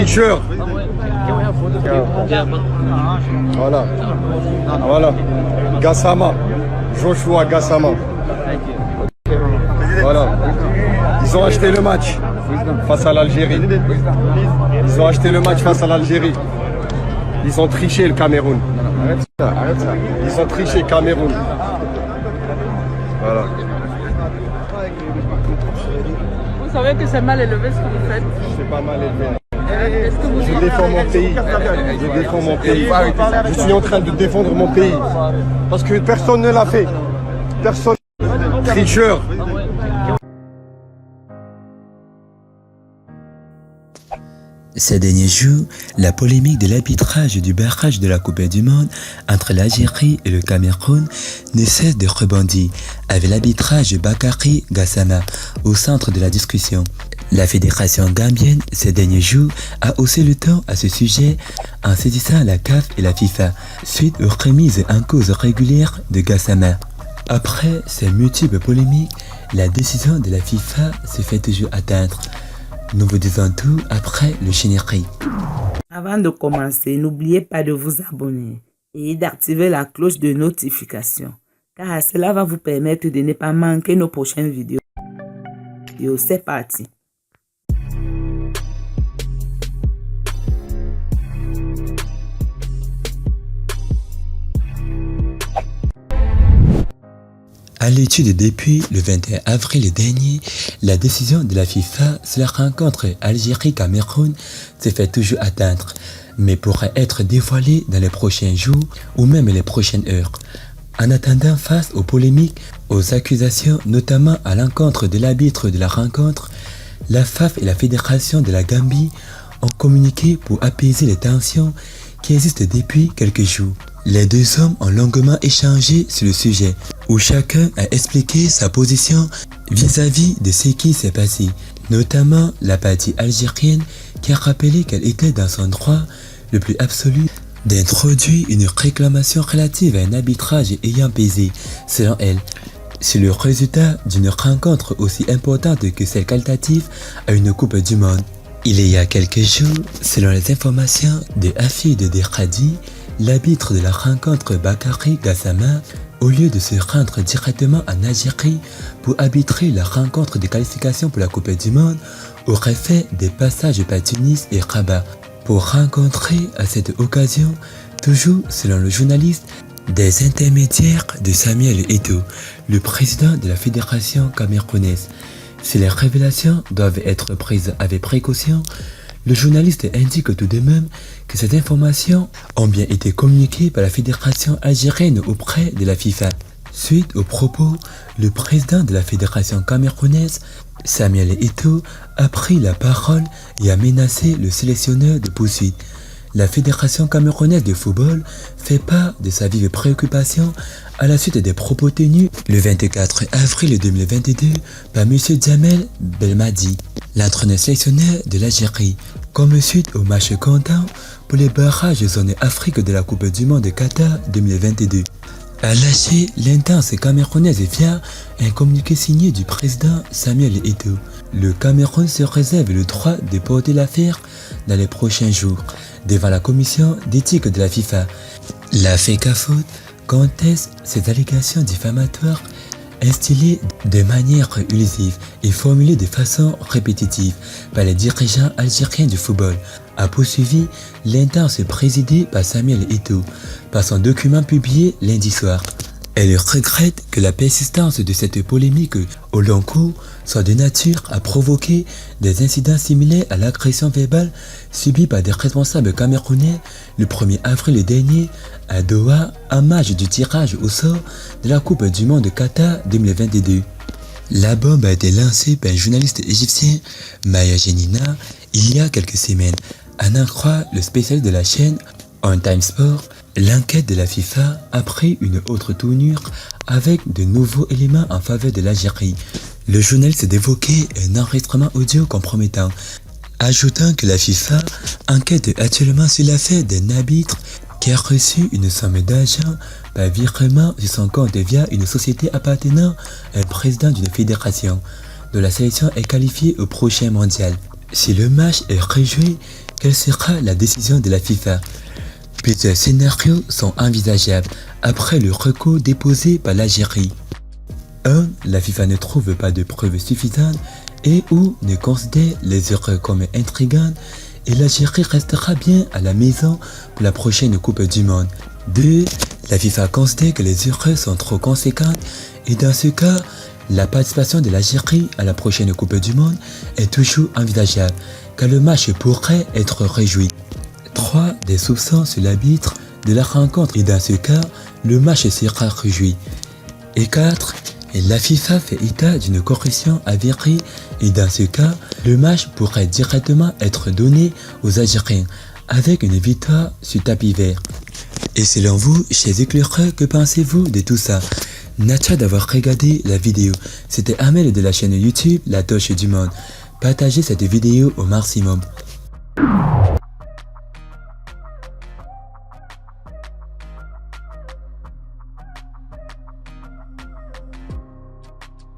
Tricheur. Voilà. Voilà. Gassama. Joshua Gassama. Voilà. Ils ont acheté le match face à l'Algérie. Ils ont acheté le match face à l'Algérie. Ils ont triché le Cameroun. Ils ont triché le Cameroun. Voilà. Vous savez que c'est mal élevé ce que vous faites. C'est pas mal élevé. Est-ce que vous Je défends mon pays. Je défends mon pays. Je suis en train de défendre mon pays. Parce que personne ne l'a fait. Personne. Tricheur. Ces derniers jours, la polémique de l'arbitrage du barrage de la Coupe du Monde entre l'Algérie et le Cameroun ne cesse de rebondir avec l'arbitrage de Bakary Gassama au centre de la discussion. La fédération gambienne, ces derniers jours, a haussé le ton à ce sujet en saisissant la CAF et la FIFA suite aux remises en cause régulières de Gassama. Après ces multiples polémiques, la décision de la FIFA se fait toujours attendre. Nous vous disons tout après le générique. Avant de commencer, n'oubliez pas de vous abonner et d'activer la cloche de notification, car cela va vous permettre de ne pas manquer nos prochaines vidéos. C'est parti. À l'étude depuis le 21 avril dernier, la décision de la FIFA sur la rencontre Algérie-Cameroun se fait toujours attendre, mais pourrait être dévoilée dans les prochains jours ou même les prochaines heures. En attendant, face aux polémiques, aux accusations, notamment à l'encontre de l'arbitre de la rencontre, la FAF et la Fédération de la Gambie ont communiqué pour apaiser les tensions qui existent depuis quelques jours. Les deux hommes ont longuement échangé sur le sujet, où chacun a expliqué sa position vis-à-vis de ce qui s'est passé, notamment la partie algérienne qui a rappelé qu'elle était dans son droit le plus absolu d'introduire une réclamation relative à un arbitrage ayant pesé, selon elle, sur le résultat d'une rencontre aussi importante que celle qualitative à une Coupe du Monde. Il y a quelques jours, selon les informations de Hafid Derradi, l'arbitre de la rencontre Bakary Gassama, au lieu de se rendre directement en Algérie pour arbitrer la rencontre de qualification pour la Coupe du Monde, aurait fait des passages par Tunis et Rabat pour rencontrer à cette occasion, toujours selon le journaliste, des intermédiaires de Samuel Eto'o, le président de la fédération camerounaise. Si les révélations doivent être prises avec précaution, le journaliste indique tout de même que ces informations ont bien été communiquées par la fédération algérienne auprès de la FIFA. Suite aux propos, le président de la fédération camerounaise, Samuel Eto'o, a pris la parole et a menacé le sélectionneur de poursuite. La fédération camerounaise de football fait part de sa vive préoccupation à la suite des propos tenus le 24 avril 2022 par M. Djamel Belmadi, l'entraîneur sélectionneur de l'Algérie, comme suite au match comptant pour les barrages zone Afrique de la Coupe du Monde de Qatar 2022. A lâché l'intense camerounaise via un communiqué signé du président Samuel Eto'o. Le Cameroun se réserve le droit de porter l'affaire dans les prochains jours devant la commission d'éthique de la FIFA. La FECAFOOT conteste ces allégations diffamatoires instillées de manière illusive et formulées de façon répétitive par les dirigeants algériens du football, a poursuivi l'intense présidée par Samuel Eto'o par son document publié lundi soir. Elle regrette que la persistance de cette polémique au long cours soit de nature à provoquer des incidents similaires à l'agression verbale subie par des responsables camerounais le 1er avril dernier à Doha en marge du tirage au sort de la Coupe du Monde de Qatar 2022. La bombe a été lancée par un journaliste égyptien, Maya Jenina, il y a quelques semaines. À en croire le spécialiste de la chaîne On Time Sport, l'enquête de la FIFA a pris une autre tournure avec de nouveaux éléments en faveur de l'Algérie. Le journaliste évoquait un enregistrement audio compromettant, ajoutant que la FIFA enquête actuellement sur l'affaire d'un arbitre qui a reçu une somme d'argent par virement sur son compte via une société appartenant à un président d'une fédération, dont la sélection est qualifiée au prochain mondial. Si le match est rejoué, quelle sera la décision de la FIFA? Plusieurs scénarios sont envisageables après le recours déposé par l'Algérie. 1. La FIFA ne trouve pas de preuves suffisantes et ou ne considère les erreurs comme intrigantes et l'Algérie restera bien à la maison pour la prochaine Coupe du Monde. 2. La FIFA considère que les erreurs sont trop conséquentes et dans ce cas, la participation de l'Algérie à la prochaine Coupe du Monde est toujours envisageable car le match pourrait être réjoui. 3. Des soupçons sur l'arbitre de la rencontre et dans ce cas, le match sera réjoui. Et 4. La FIFA fait état d'une corruption avérée et dans ce cas, le match pourrait directement être donné aux Algériens avec une victoire sur tapis vert. Et selon vous, chers éclaireurs, que pensez-vous de tout ça? Merci d'avoir regardé la vidéo. C'était Amel de la chaîne YouTube La Touche du Monde. Partagez cette vidéo au maximum.